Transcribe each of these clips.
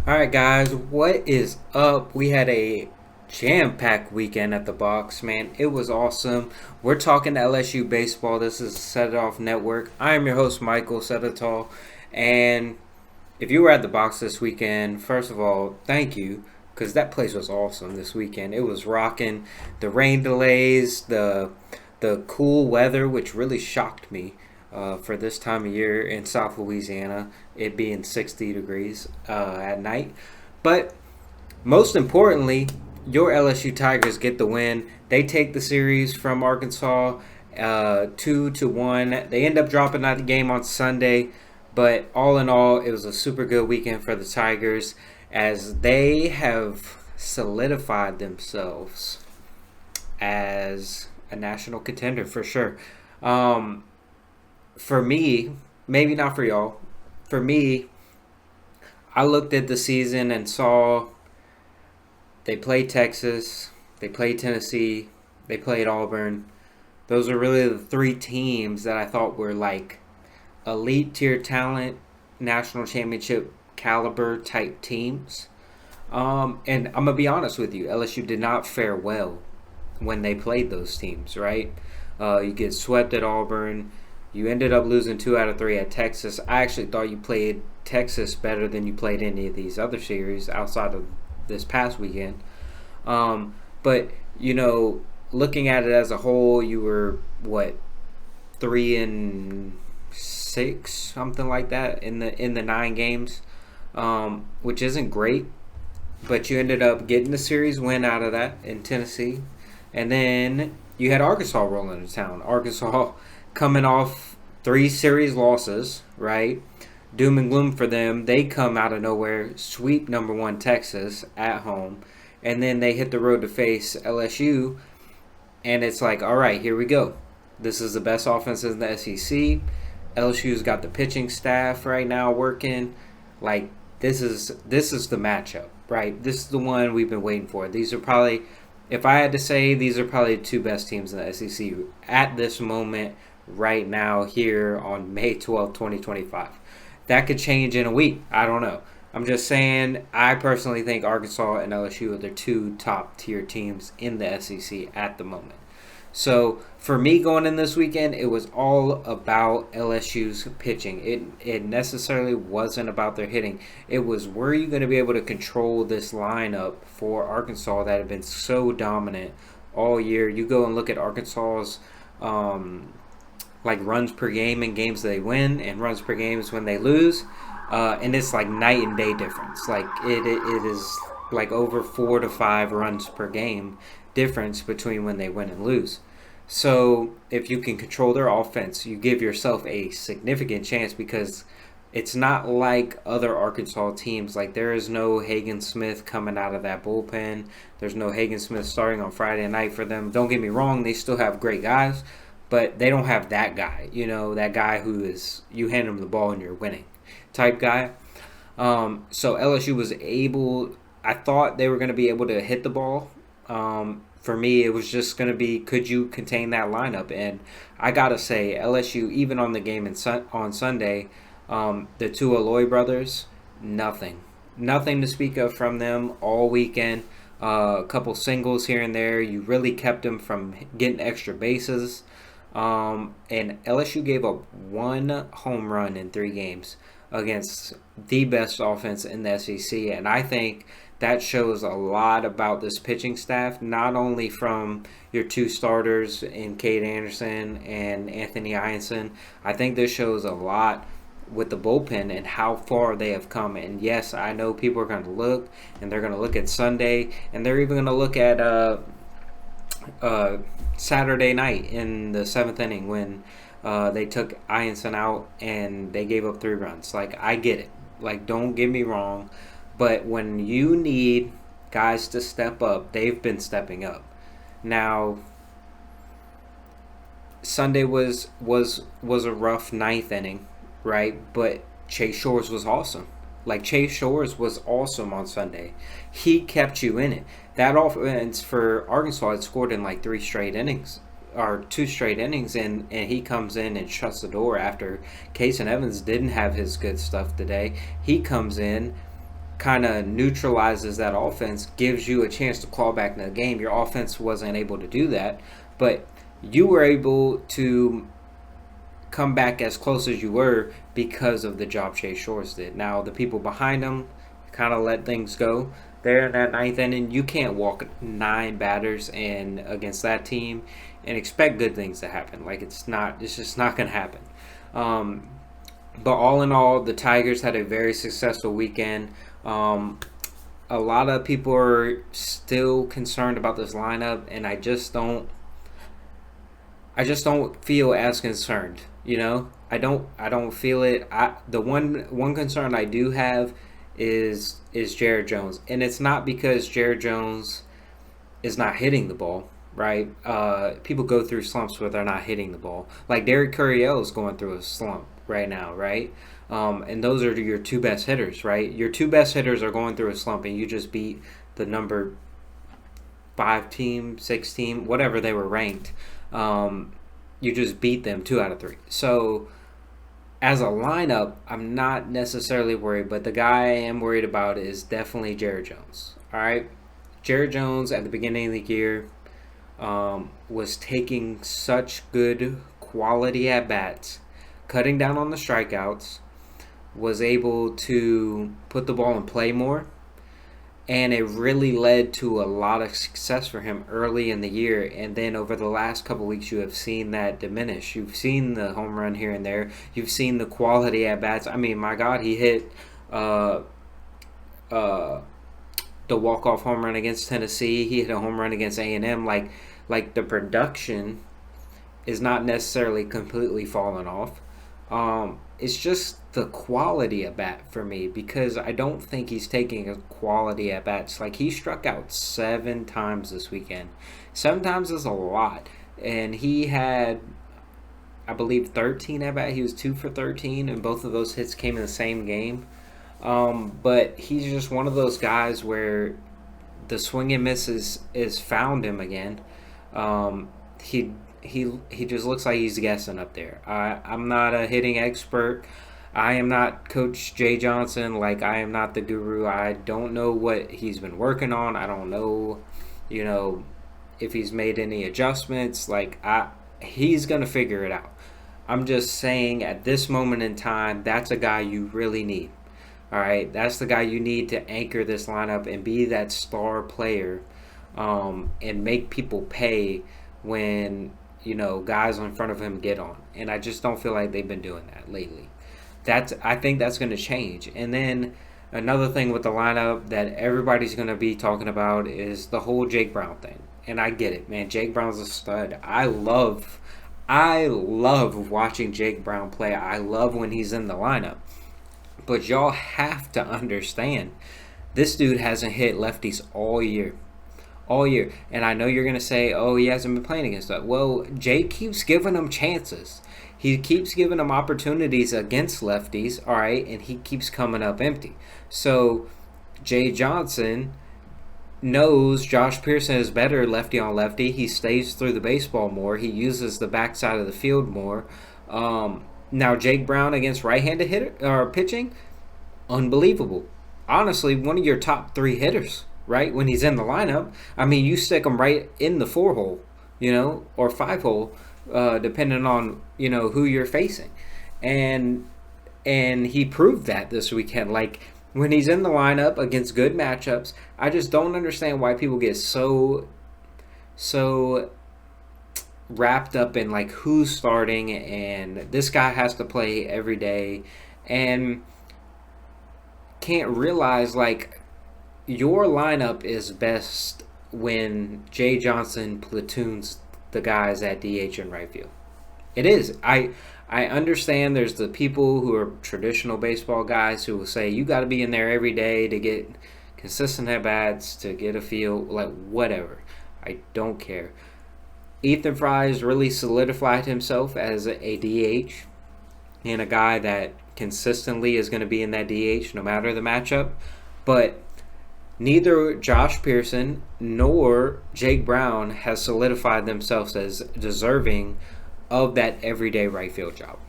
Alright, guys, what is up? We had a jam packed weekend at the box, man. It was awesome. We're talking LSU Baseball. This is Set It Off Network. I am your host, Michael Setitall. And if you were at the box this weekend, first of all, thank you, because that place was awesome this weekend. It was rocking. The rain delays, the cool weather, which really shocked me for this time of year in South Louisiana, it being 60 degrees at night. But most importantly, your LSU Tigers get the win. They take the series from Arkansas 2-1. They end up dropping out the game on Sunday. But all in all, it was a super good weekend for the Tigers as they have solidified themselves as a national contender for sure. For me, maybe not for y'all. For me, I looked at the season and saw they played Texas, they played Tennessee, they played Auburn. Those are really the three teams that I thought were like elite tier talent, national championship caliber type teams. And I'm going to be honest with you, LSU did not fare well when they played those teams, right? You get swept at Auburn. You ended up losing 2 out of 3 at Texas. I actually thought you played Texas better than you played any of these other series outside of this past weekend. But, looking at it as a whole, you were, 3-6, something like that in the 9 games, which isn't great. But you ended up getting the series win out of that in Tennessee. And then you had Arkansas rolling into town. Arkansas coming off 3 series losses, right? Doom and gloom for them. They come out of nowhere, sweep number 1 Texas at home, and then they hit the road to face LSU, and it's like, all right, here we go. This is the best offense in the SEC. LSU's got the pitching staff right now working. Like, this is the matchup, right? This is the one we've been waiting for. These are probably, if I had to say, these are probably the 2 best teams in the SEC at this moment right now here on May 12th, 2025. That could change in a week. I don't know. I'm just saying, I personally think Arkansas and LSU are the 2 top tier teams in the SEC at the moment. So for me going in this weekend, it was all about LSU's pitching. It necessarily wasn't about their hitting. It was, were you going to be able to control this lineup for Arkansas that had been so dominant all year? You go and look at Arkansas's runs per game in games they win and runs per games when they lose, and it's like night and day difference. Like it is like over 4 to 5 runs per game difference between when they win and lose. So if you can control their offense, you give yourself a significant chance, because it's not like other Arkansas teams. Like, there is no Hagen Smith coming out of that bullpen. There's no Hagen Smith starting on Friday night for them. Don't get me wrong, they still have great guys, but they don't have that guy, that guy who is, you hand him the ball and you're winning type guy. So LSU was able, I thought they were going to be able to hit the ball. For me, it was just going to be, could you contain that lineup? And I got to say, LSU, even on the game on Sunday, the 2 Aloy brothers, nothing to speak of from them all weekend. A couple singles here and there. You really kept them from getting extra bases. And LSU gave up 1 home run in 3 games against the best offense in the SEC. And I think that shows a lot about this pitching staff, not only from your 2 starters in Cade Anderson and Anthony Ianson. I think this shows a lot with the bullpen and how far they have come. And yes, I know people are going to look, and they're going to look at Sunday, and they're even going to look at Saturday night in the 7th inning when they took Ianson out and they gave up 3 runs. Like, I get it. Like, don't get me wrong. But when you need guys to step up, they've been stepping up. Now, Sunday was a rough 9th inning, right? But Chase Shores was awesome. Like, Chase Shores was awesome on Sunday. He kept you in it. That offense for Arkansas had scored in like 3 straight innings. Or 2 straight innings, and he comes in and shuts the door after Cason Evans didn't have his good stuff today. He comes in kind of neutralizes that offense, gives you a chance to claw back in the game. Your offense wasn't able to do that, but you were able to come back as close as you were because of the job Chase Shores did. Now, the people behind him kind of let things go there in that ninth inning. You can't walk 9 batters and against that team and expect good things to happen. Like, it's just not going to happen. But all in all, the Tigers had a very successful weekend. A lot of people are still concerned about this lineup, and I just don't feel as concerned. I don't feel it. The one concern I do have is Jared Jones, and it's not because Jared Jones is not hitting the ball, right? People go through slumps where they're not hitting the ball. Like Derek Coryell is going through a slump right now, right? And those are your 2 best hitters, right? Your 2 best hitters are going through a slump, and you just beat the number 5 team, 6 team, whatever they were ranked. You just beat them 2 out of 3. So as a lineup, I'm not necessarily worried, but the guy I am worried about is definitely Jared Jones. All right? Jared Jones at the beginning of the year was taking such good quality at-bats, cutting down on the strikeouts, was able to put the ball in play more, and it really led to a lot of success for him early in the year. And then over the last couple of weeks, you have seen that diminish. You've seen the home run here and there. You've seen the quality at bats. I mean, my God, he hit the walk-off home run against Tennessee. He hit a home run against A&M. Like the production is not necessarily completely falling off. It's just the quality at bat for me, because I don't think he's taking a quality at bats. Like, he struck out 7 times this weekend. 7 times is a lot, and he had, I believe, 13 at bat. He was 2 for 13, and both of those hits came in the same game. But he's just one of those guys where the swing and miss is found him again. He just looks like he's guessing up there. I'm not a hitting expert. I am not Coach Jay Johnson. Like, I am not the guru. I don't know what he's been working on. I don't know, if he's made any adjustments. Like, he's going to figure it out. I'm just saying at this moment in time, that's a guy you really need. All right? That's the guy you need to anchor this lineup and be that star player, and make people pay when guys in front of him get on. And I just don't feel like they've been doing that lately. I think that's going to change. And then another thing with the lineup that everybody's going to be talking about is the whole Jake Brown thing. And I get it, man. Jake Brown's a stud. I love watching Jake Brown play. I love when he's in the lineup. But y'all have to understand, this dude hasn't hit lefties all year. And I know you're going to say, oh, he hasn't been playing against that. Well, Jake keeps giving him chances. He keeps giving him opportunities against lefties, all right, and he keeps coming up empty. So Jay Johnson knows Josh Pearson is better lefty on lefty. He stays through the baseball more. He uses the backside of the field more. Now Jake Brown against right-handed hitter or pitching, unbelievable. Honestly, one of your top 3 hitters, right, when he's in the lineup. I mean, you stick him right in the 4-hole, or 5-hole, depending on, who you're facing. And he proved that this weekend. Like, when he's in the lineup against good matchups, I just don't understand why people get so wrapped up in, like, who's starting and this guy has to play every day, and can't realize, like, your lineup is best when Jay Johnson platoons the guys at DH and right field. It is. I understand there's the people who are traditional baseball guys who will say you got to be in there every day to get consistent at-bats, to get a feel, like, whatever. I don't care. Ethan Fry's really solidified himself as a DH and a guy that consistently is going to be in that DH no matter the matchup. But neither Josh Pearson nor Jake Brown has solidified themselves as deserving of that everyday right field job.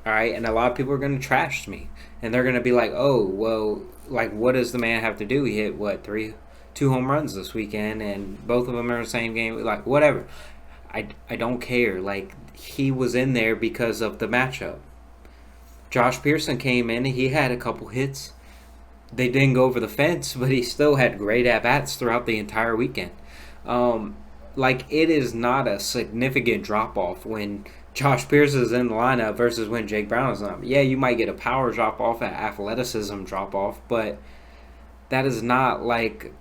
All right, and a lot of people are going to trash me, and they're going to be like, "Oh, well, like, what does the man have to do? He hit what two home runs this weekend, and both of them are in the same game. Like, whatever. I don't care. Like, he was in there because of the matchup. Josh Pearson came in, and he had a couple hits. They didn't go over the fence, but he still had great at bats throughout the entire weekend. Like, it is not a significant drop off when Josh Pierce is in the lineup versus when Jake Brown is not. Yeah, you might get a power drop off, an athleticism drop off, but that is not like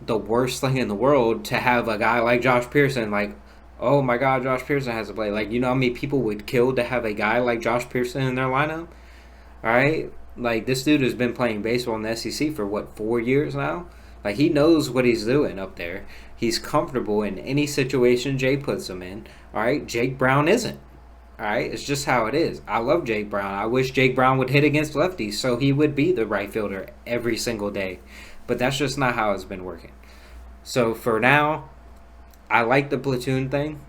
the worst thing in the world to have a guy like Josh Pearson. Like, oh my God, Josh Pearson has to play. Like, you know how many people would kill to have a guy like Josh Pearson in their lineup? All right, like, this dude has been playing baseball in the SEC for what, 4 years now? Like, he knows what he's doing up there. He's comfortable in any situation Jay puts him in. All right, Jake Brown isn't. All right, it's just how it is. I love Jake Brown. I wish Jake Brown would hit against lefties so he would be the right fielder every single day. But that's just not how it's been working. So for now, I like the platoon thing.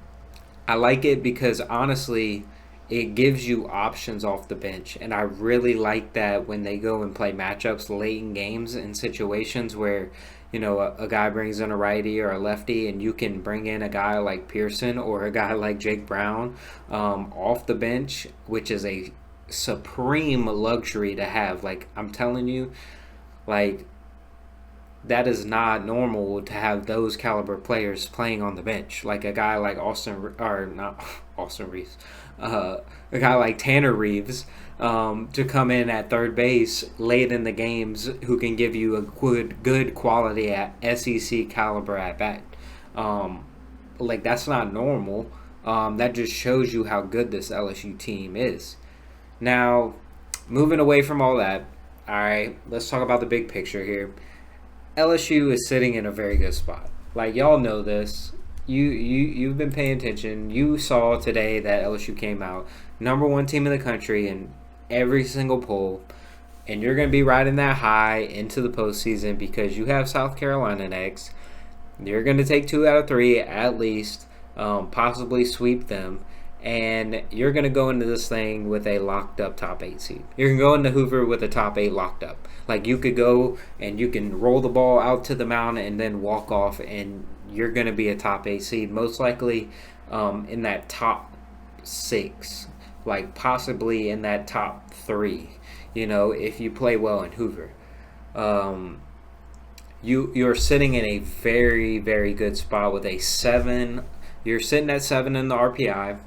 I like it because honestly, it gives you options off the bench. And I really like that when they go and play matchups late in games in situations where, you know, a guy brings in a righty or a lefty and you can bring in a guy like Pearson or a guy like Jake Brown off the bench, which is a supreme luxury to have. Like, I'm telling you, like, that is not normal to have those caliber players playing on the bench. Like a guy like a guy like Tanner Reeves to come in at third base late in the games who can give you a good quality at SEC caliber at bat. Like, that's not normal. That just shows you how good this LSU team is. Now, moving away from all that, all right, let's talk about the big picture here. LSU is sitting in a very good spot. Like, y'all know this. You've been paying attention. You saw today that LSU came out #1 team in the country in every single poll, and you're going to be riding that high into the postseason because you have South Carolina next. You're going to take 2 out of 3 at least, possibly sweep them, and you're going to go into this thing with a locked up top 8 seed. You're going to go into Hoover with a top 8 locked up. Like, you could go and you can roll the ball out to the mound and then walk off, and you're going to be a top 8 seed, most likely in that top 6, like possibly in that top 3, you know, if you play well in Hoover. You're sitting in a very, very good spot with a 7. You're sitting at 7 in the RPI,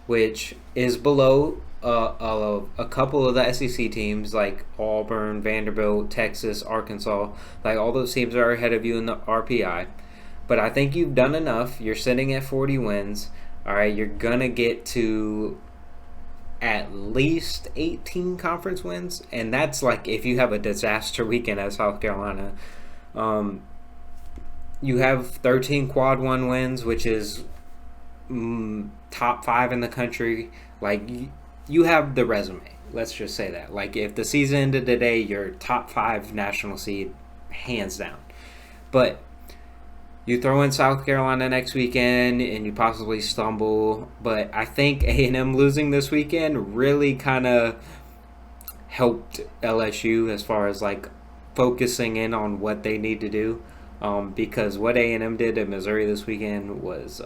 which is below a couple of the SEC teams like Auburn, Vanderbilt, Texas, Arkansas. Like, all those teams are ahead of you in the RPI. But I think you've done enough. You're sitting at 40 wins. All right, you're going to get to at least 18 conference wins. And that's like if you have a disaster weekend at South Carolina. You have 13 quad 1 wins, which is top 5 in the country. Like, you have the resume. Let's just say that. Like, if the season ended today, you're top 5 national seed, hands down. But you throw in South Carolina next weekend, and you possibly stumble. But I think A&M losing this weekend really kind of helped LSU as far as, like, focusing in on what they need to do. Because what A&M did at Missouri this weekend was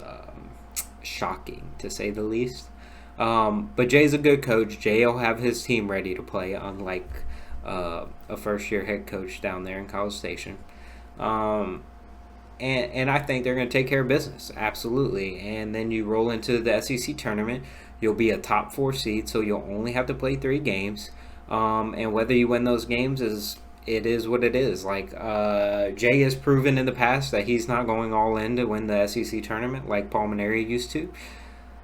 shocking, to say the least. But Jay's a good coach. Jay will have his team ready to play, unlike a first-year head coach down there in College Station. And I think they're going to take care of business, absolutely. And then you roll into the SEC tournament. You'll be a top 4 seed, so you'll only have to play 3 games. And whether you win those games is what it is. Like, Jay has proven in the past that he's not going all in to win the SEC tournament like Paul Maneri used to.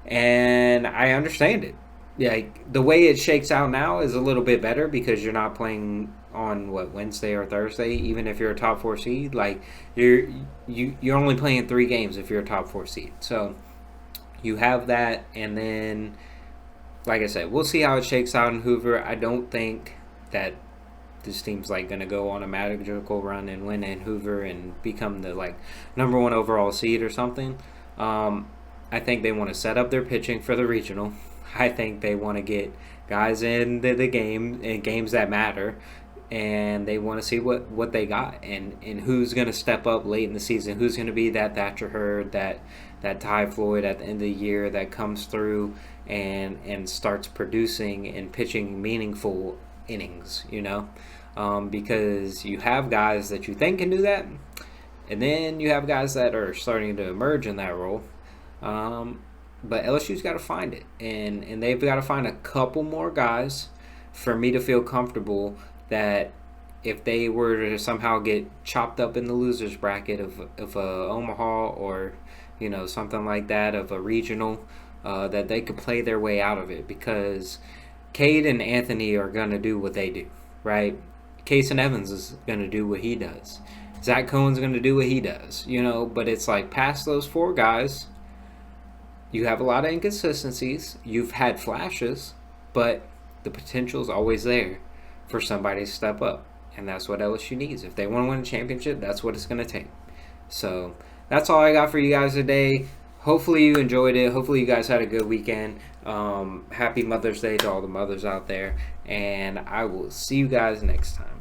And I understand it. Like, the way it shakes out now is a little bit better because you're not playing on Wednesday or Thursday. Even if you're a top 4 seed, like, you're only playing 3 games if you're a top 4 seed. So you have that, and then, like I said, we'll see how it shakes out in Hoover. I don't think that this team's like going to go on a magical run and win in Hoover and become the like #1 overall seed or something. I think they want to set up their pitching for the regional. I think they want to get guys in the game, in games that matter, and they want to see what they got, and who's going to step up late in the season, who's going to be that Thatcher Hurd, that Ty Floyd at the end of the year that comes through and starts producing and pitching meaningful innings, because you have guys that you think can do that, and then you have guys that are starting to emerge in that role. But LSU's got to find it, and they've got to find a couple more guys for me to feel comfortable that if they were to somehow get chopped up in the losers bracket of a Omaha or something like that, of a regional, that they could play their way out of it, because Cade and Anthony are going to do what they do, right? Kason Evans is going to do what he does. Zach Cohen's going to do what he does, but it's like past those four guys, you have a lot of inconsistencies. You've had flashes, but the potential is always there for somebody to step up, and that's what LSU needs. If they want to win a championship, that's what it's going to take. So that's all I got for you guys today. Hopefully you enjoyed it. Hopefully you guys had a good weekend. Happy Mother's Day to all the mothers out there, and I will see you guys next time.